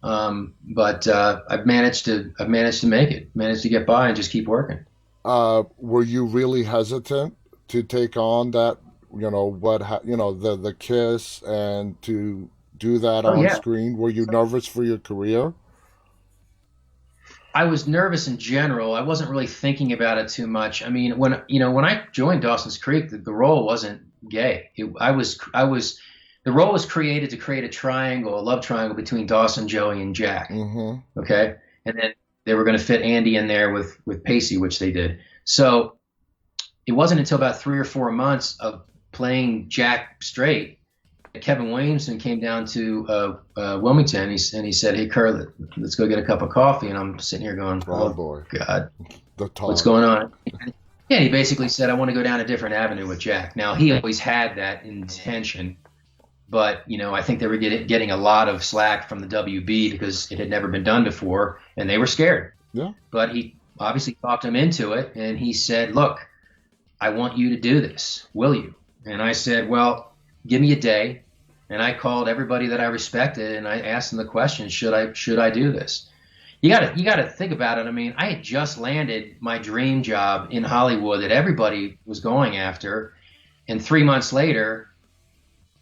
but I've managed to make it, managed to get by and just keep working. were you really hesitant to take on that? The kiss and to do that Oh on yeah, screen. Were you nervous for your career? I was nervous in general. I wasn't really thinking about it too much. I mean, when I joined Dawson's Creek, the role wasn't gay. The role was created to create a triangle, a love triangle between Dawson, Joey, and Jack. Mm-hmm. Okay, and then they were going to fit Andy in there with Pacey, which they did. So it wasn't until about 3 or 4 months of playing Jack straight that Kevin Williamson came down to Wilmington, and he said, "Hey, Kerr, let's go get a cup of coffee." And I'm sitting here going, Oh "Oh boy, God, the what's talk. going on?" Yeah, he basically said, "I want to go down a different avenue with Jack." Now he always had that intention, but I think they were getting a lot of slack from the WB because it had never been done before, and they were scared. Yeah. But he obviously talked him into it, and he said, "Look, I want you to do this. Will you?" And I said, "Well, give me a day." And I called everybody that I respected, and I asked them the question, "Should I do this?" You got to think about it. I mean, I had just landed my dream job in Hollywood that everybody was going after, and 3 months later,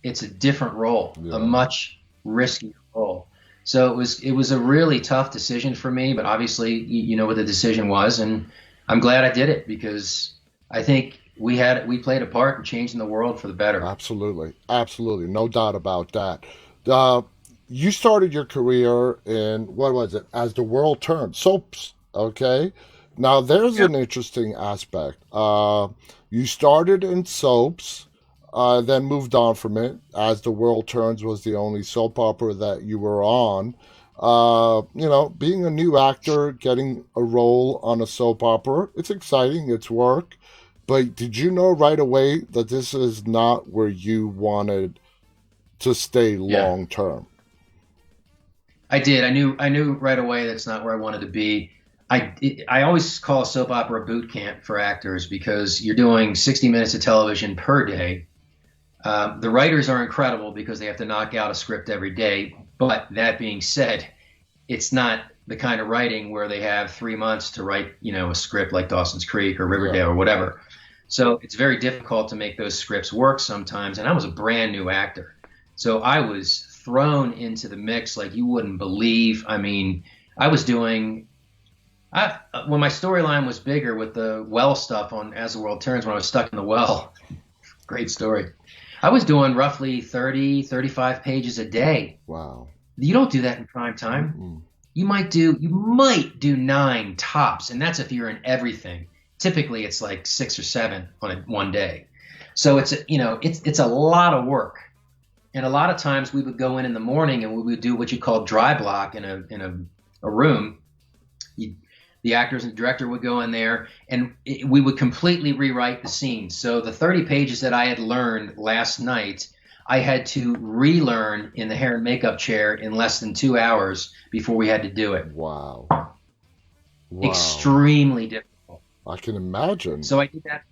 it's a different role, a Yeah. much riskier role. So it was a really tough decision for me, but obviously you know what the decision was, and I'm glad I did it because I think we played a part in changing the world for the better. Absolutely, absolutely, no doubt about that. Uh, you started your career in what was it? As the world turned, soaps. Okay, now there's Yeah. an interesting aspect. You started in soaps, then moved on from it. As the world turns was the only soap opera that you were on. Being a new actor, getting a role on a soap opera, it's exciting. It's work. But did you know right away that this is not where you wanted to stay Yeah, long term? I did. I knew right away that's not where I wanted to be. I always call a soap opera boot camp for actors because you're doing 60 minutes of television per day. The writers are incredible because they have to knock out a script every day. But that being said, it's not the kind of writing where they have 3 months to write, a script like Dawson's Creek or Yeah. Riverdale or whatever. So it's very difficult to make those scripts work sometimes. And I was a brand new actor. So I was thrown into the mix like you wouldn't believe. I mean, I was doing When my storyline was bigger with the well stuff on As the World Turns, when I was stuck in the well, great story. I was doing roughly 30, 35 pages a day. Wow. You don't do that in prime time. Mm-mm. You might do nine tops, and that's if you're in everything. Typically, it's like six or seven on one day. So it's a lot of work. And a lot of times we would go in the morning and we would do what you call dry block in a room. You, the actors and director would go in there and we would completely rewrite the scene. So the 30 pages that I had learned last night, I had to relearn in the hair and makeup chair in less than 2 hours before we had to do it. Wow. Wow. Extremely difficult. I can imagine. So I did that.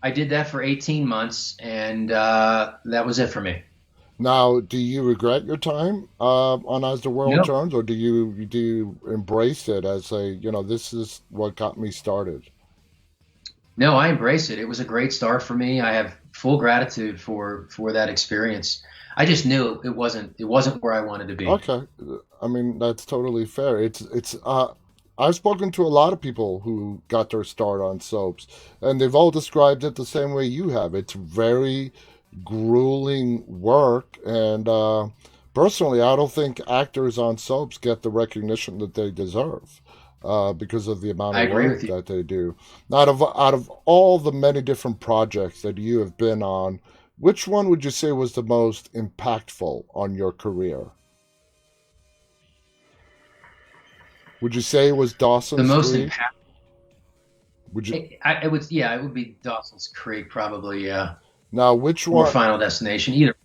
I did that for 18 months, and that was it for me. Now, do you regret your time on As the World No, Turns, or do you embrace it as a, this is what got me started? no, I embrace it. It was a great start for me. I have full gratitude for that experience. I just knew it wasn't where I wanted to be. Okay, I mean that's totally fair. It's I've spoken to a lot of people who got their start on soaps, and they've all described it the same way you have. It's very grueling work, and personally, I don't think actors on soaps get the recognition that they deserve because of the amount I of agree work with you. that they do. Out of all the many different projects that you have been on, which one would you say was the most impactful on your career? Would you say it was The Dawson's most Creek? impact. Would you It would, yeah, it would be Dawson's Creek probably, yeah, now or Final Destination, either.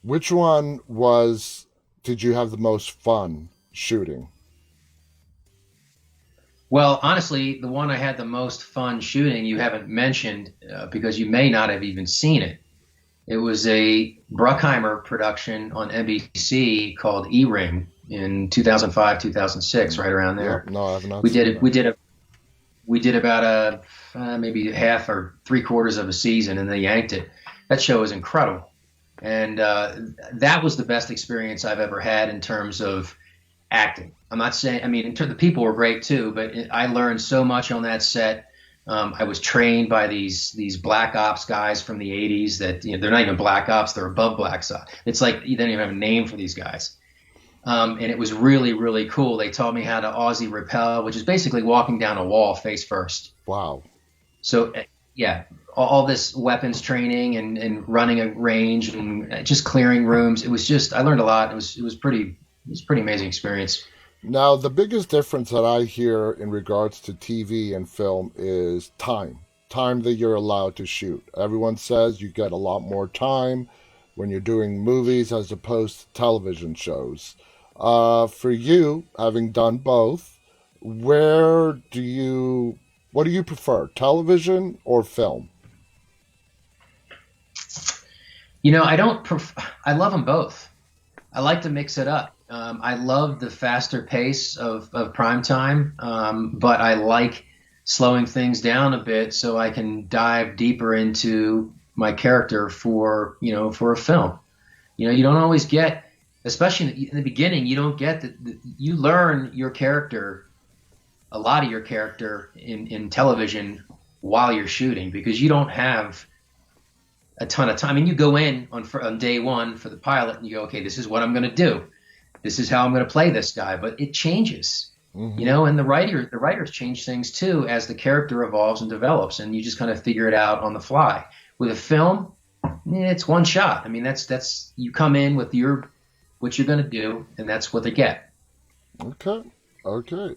which one was did you have the most fun shooting? Well, honestly, the one I had the most fun shooting you haven't mentioned because you may not have even seen it. It was a Bruckheimer production on NBC called E-Ring in 2005, 2006, right around Yeah, there. no, I have not We did seen it. that. We did about maybe half or three quarters of a season, and they yanked it. That show was incredible, and that was the best experience I've ever had in terms of acting. I'm not saying, I mean, the people were great too, but I learned so much on that set. I was trained by these black ops guys from the 80s that they're not even black ops, they're above black ops. It's like you don't even have a name for these guys. And it was really, really cool. They taught me how to Aussie rappel, which is basically walking down a wall face first. Wow. So, yeah, all this weapons training and running a range and just clearing rooms. I learned a lot. It was pretty amazing experience. Now, the biggest difference that I hear in regards to TV and film is time. Time that you're allowed to shoot. Everyone says you get a lot more time when you're doing movies as opposed to television shows. For you, having done both, where do you, what do you prefer, television or film? I don't. I love them both. I like to mix it up. I love the faster pace of prime time, but I like slowing things down a bit so I can dive deeper into my character for a film. You don't always get, especially in the beginning, you don't get you learn your character, a lot of your character in television while you're shooting because you don't have a ton of time. I mean, you go in on day one for the pilot and you go, okay, this is what I'm going to do. This is how I'm going to play this guy, but it changes, Hmm. and the writers change things too as the character evolves and develops, and you just kind of figure it out on the fly. With a film, it's one shot. I mean, that's you come in with what you're going to do, and that's what they get. Okay. Okay.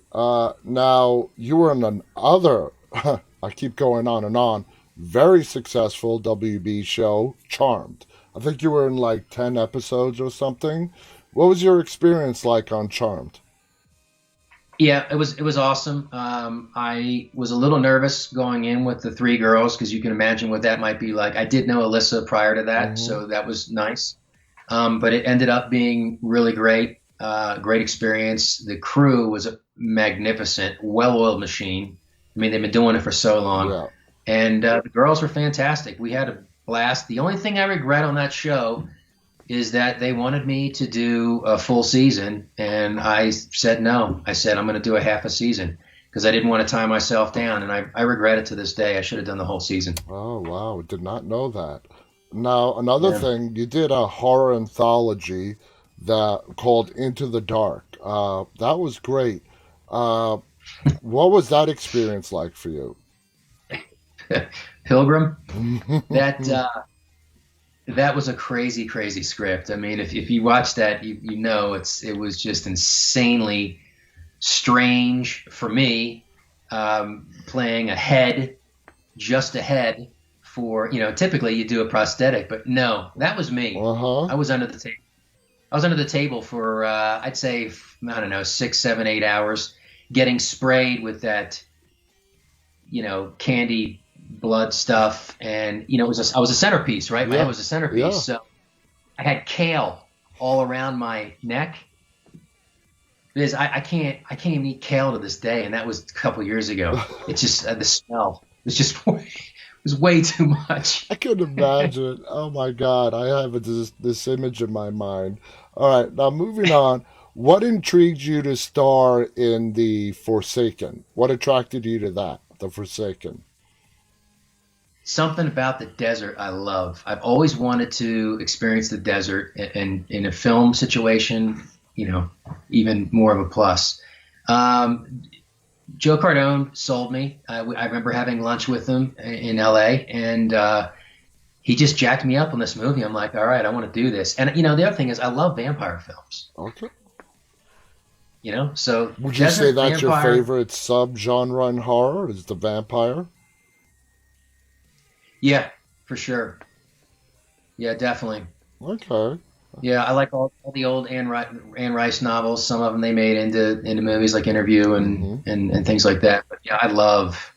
Now, you were in another, I keep going on and on, very successful WB show, Charmed. I think you were in like 10 episodes or something. What was your experience like on Charmed? Yeah, it was awesome. I was a little nervous going in with the three girls because you can imagine what that might be like. I did know Alyssa prior to that, Hmm. so that was nice. But it ended up being really great. Great experience. The crew was magnificent, well-oiled machine. I mean, they've been doing it for so long, Yeah. and the girls were fantastic. We had a blast. The only thing I regret on that show is that they wanted me to do a full season, and I said no. I said I'm going to do a half a season, because I didn't want to tie myself down, and I regret it to this day. I should have done the whole season. Oh, wow. Did not know that. Now, another Yeah. thing, you did a horror anthology that called Into the Dark. That was great. Uh, what was that experience like for you? Pilgrim, that that was a crazy, crazy script. I mean, if you watch that, you know it was just insanely strange for me, playing a head, just a head for, typically you do a prosthetic, but no, that was me. Uh-huh. I was under the table. I was under the table for, I'd say, I don't know, 6, 7, 8 hours, getting sprayed with that, candy blood stuff. And, I was a centerpiece, right? My head Yeah. was a centerpiece. Yeah. So I had kale all around my neck. Because I can't even eat kale to this day, and that was a couple years ago. It's just the smell. It's just it was way too much. I can imagine. Oh my God, I have this image in my mind. All right, now moving on. What intrigued you to star in The Forsaken? What attracted you to that, The Forsaken? Something about the desert I love. I've always wanted to experience the desert, and in a film situation, you know, even more of a plus. Um, Joe Cardone sold me. I remember having lunch with him in LA, and he just jacked me up on this movie. I'm like, all right, I want to do this. And the other thing is, I love vampire films. Okay. So Would you say desert that's your vampire, favorite subgenre in horror? Is the vampire? yeah, for sure. Yeah, definitely. Okay. Yeah, I like all the old Anne Rice novels. Some of them they made into movies like Interview Hmm. and things like that. But yeah, I love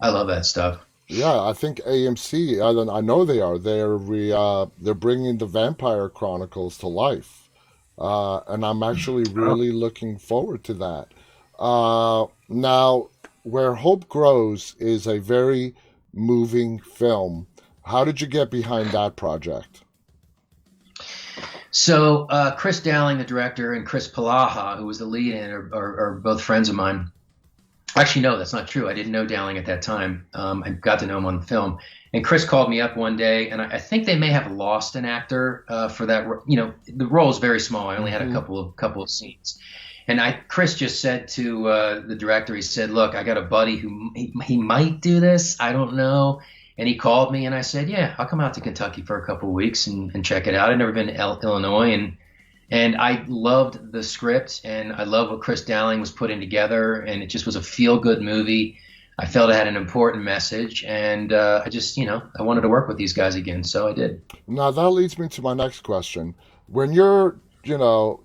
that stuff. Yeah, I think AMC. I know they are. They're bringing the Vampire Chronicles to life, and I'm actually Oh. really looking forward to that. Now, Where Hope Grows is a very moving film. How did you get behind that project? So Chris Dowling, the director, and Chris Palaha, who was the lead in, are both friends of mine. Actually, no, that's not true. I didn't know Dowling at that time. I got to know him on the film. And Chris called me up one day, and I think they may have lost an actor for that. The role is very small. I only had a Hmm. couple of scenes. And Chris just said to the director, he said, "Look, I got a buddy who he might do this. I don't know." And he called me, and I said, "Yeah, I'll come out to Kentucky for a couple of weeks and check it out." I'd never been to Illinois, and I loved the script, and I love what Chris Dowling was putting together, and it just was a feel good movie. I felt it had an important message, and I just, I wanted to work with these guys again, so I did. Now that leads me to my next question. When you're,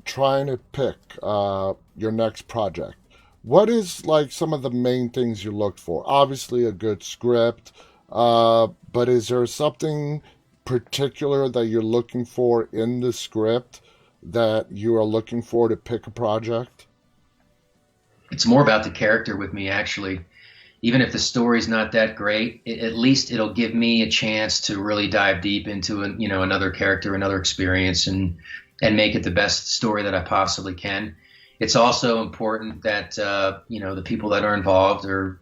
trying to pick your next project, what is like some of the main things you look for? Obviously, a good script, but is there something particular that you're looking for in the script that you are looking for to pick a project? It's more about the character with me, actually. Even if the story's not that great, at least it'll give me a chance to really dive deep into another character, another experience, and make it the best story that I possibly can. It's also important that the people that are involved are,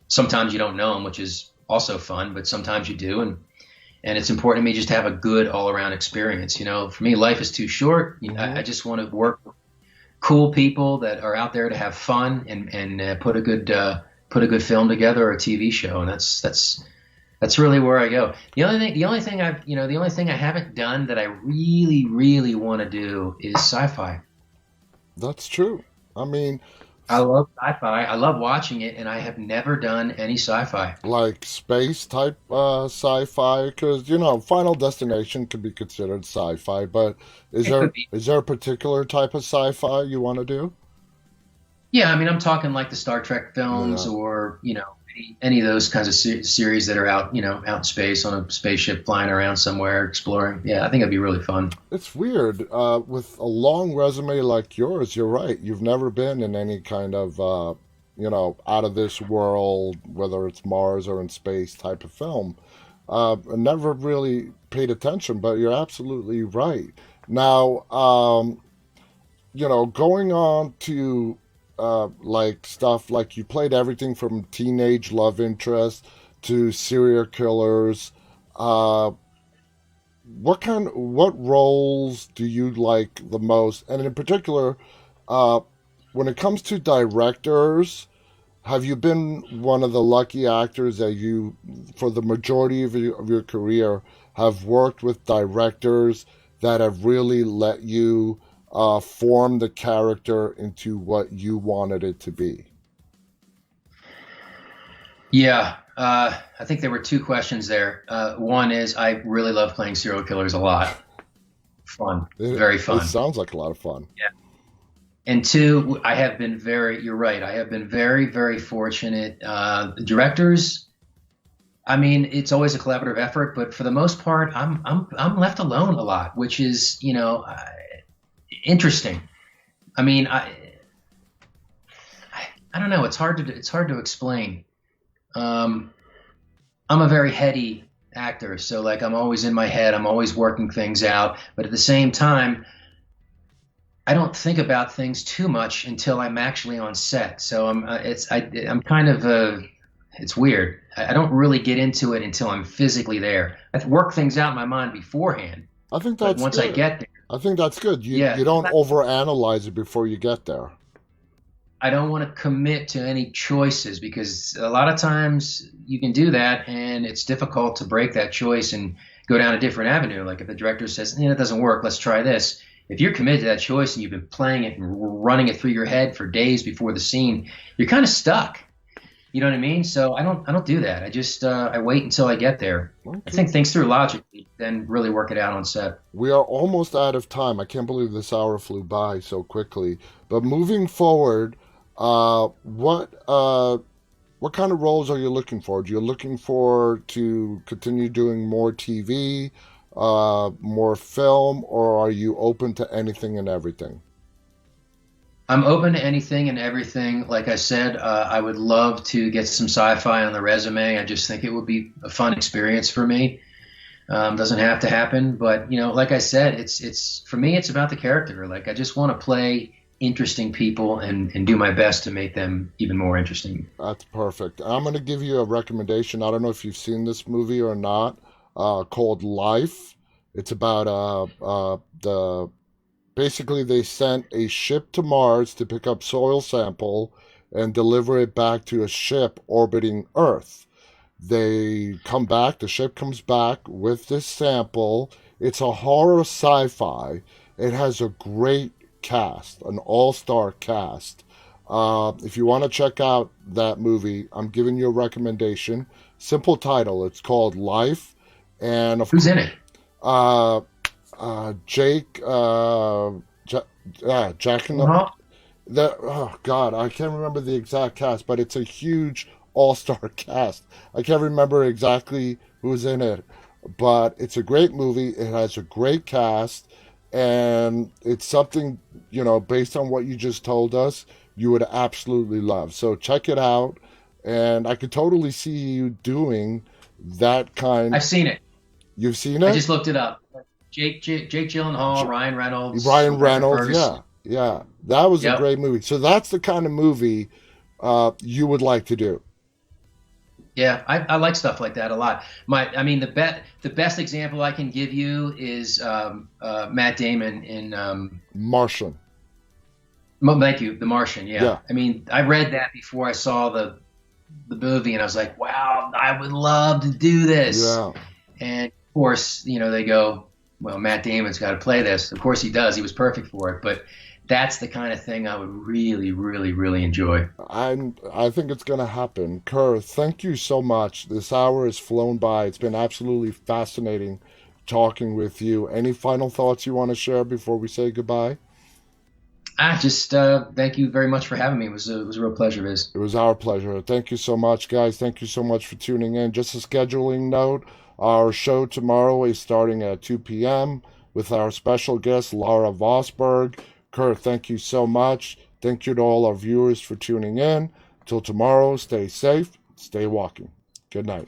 sometimes you don't know them, which is also fun, but sometimes you do, and it's important to me just to have a good all around experience. For me, life is too short. Hmm. I just want to work with cool people that are out there to have fun and put a good film together or a TV show, and that's really where I go. The only thing I haven't done that I really, really want to do is sci-fi. That's true. I mean, I love sci-fi. I love watching it, and I have never done any sci-fi. like space type sci-fi, because Final Destination could be considered sci-fi, but is It there could be. is there a particular type of sci-fi you want to do? Yeah, I mean, I'm talking like the Star Trek films, Yeah. or any of those kinds of series that are out in space on a spaceship flying around somewhere exploring. Yeah, I think it'd be really fun. It's weird. With a long resume like yours, you're right. You've never been in any kind of, out of this world, whether it's Mars or in space type of film. I never really paid attention, but you're absolutely right. Now, going on to like stuff like you played everything from teenage love interest to serial killers. Uh, what roles do you like the most? And in particular, uh, when it comes to directors, have you been one of the lucky actors that you, for the majority of your career, have worked with directors that have really let you form the character into what you wanted it to be? Yeah, I think there were two questions there. One is I really love playing serial killers a lot. Fun, very It fun. sounds like a lot of fun. Yeah. And two, I have been you're right, I have been very, very fortunate. The directors, I mean, it's always a collaborative effort, but for the most part, I'm left alone a lot, which is, interesting. I mean, I don't know. It's hard to explain. Um, I'm a very heady actor, so like I'm always in my head. I'm always working things out, but at the same time, I don't think about things too much until I'm actually on set. So I'm kind of it's weird. I don't really get into it until I'm physically there. I work things out in my mind beforehand, I think but that's once I good. get there, I think that's good. You yeah, don't overanalyze it before you get there. I don't want to commit to any choices because a lot of times you can do that and it's difficult to break that choice and go down a different avenue. Like if the director says, it doesn't work, let's try this. If you're committed to that choice and you've been playing it and running it through your head for days before the scene, you're kind of stuck. You know what I mean? So I don't do that. I just I wait until I get there. I Okay. think things through logically, then really work it out on set. We are almost out of time. I can't believe this hour flew by so quickly. But moving forward, uh, what uh, what kind of roles are you looking for? Are you looking for to continue doing more TV, more film, or are you open to anything and everything? I'm open to anything and everything. Like I said, I would love to get some sci-fi on the resume. I just think it would be a fun experience for me. Doesn't have to happen, but like I said, it's for me, it's about the character. Like I just want to play interesting people and do my best to make them even more interesting. That's perfect. I'm going to give you a recommendation. I don't know if you've seen this movie or not, called Life. It's about the basically they sent a ship to Mars to pick up soil sample and deliver it back to a ship orbiting Earth. They come back, the ship comes back with this sample. It's a horror sci-fi. It has a great cast, an all-star cast. If you want to check out that movie, I'm giving you a recommendation. Simple title. It's called Life, and of Who's course, in it? uh, Jake, Jack and Uh-huh. the oh god, I can't remember the exact cast, but it's a huge all-star cast. I can't remember exactly who's in it, but it's a great movie. It has a great cast, and it's something, based on what you just told us, you would absolutely love. So check it out, and I could totally see you doing that kind. I've seen it. You've seen I it? just looked it up. Jake Gyllenhaal, J- Ryan Reynolds, Ryan Rebecca Reynolds, Ferguson. yeah, yeah. That was a Yep. great movie. So that's the kind of movie you would like to do. Yeah, I like stuff like that a lot. I mean, the best example I can give you is Matt Damon in Martian. thank you, The Martian. Yeah, Yeah, I mean, I read that before I saw the movie, and I was like, wow, I would love to do this. yeah. And of course, they go, well, Matt Damon's got to play this. Of course, he does. He was perfect for it. But that's the kind of thing I would really, really, really enjoy. I think it's going to happen. Kerr, thank you so much. This hour has flown by. It's been absolutely fascinating talking with you. Any final thoughts you want to share before we say goodbye? Just thank you very much for having me. It was a real pleasure, Biz. It was our pleasure. Thank you so much, guys. Thank you so much for tuning in. Just a scheduling note, our show tomorrow is starting at 2 p.m. with our special guest, Laura Vosberg. Kurt, thank you so much. Thank you to all our viewers for tuning in. Till tomorrow, stay safe, stay walking. Good night.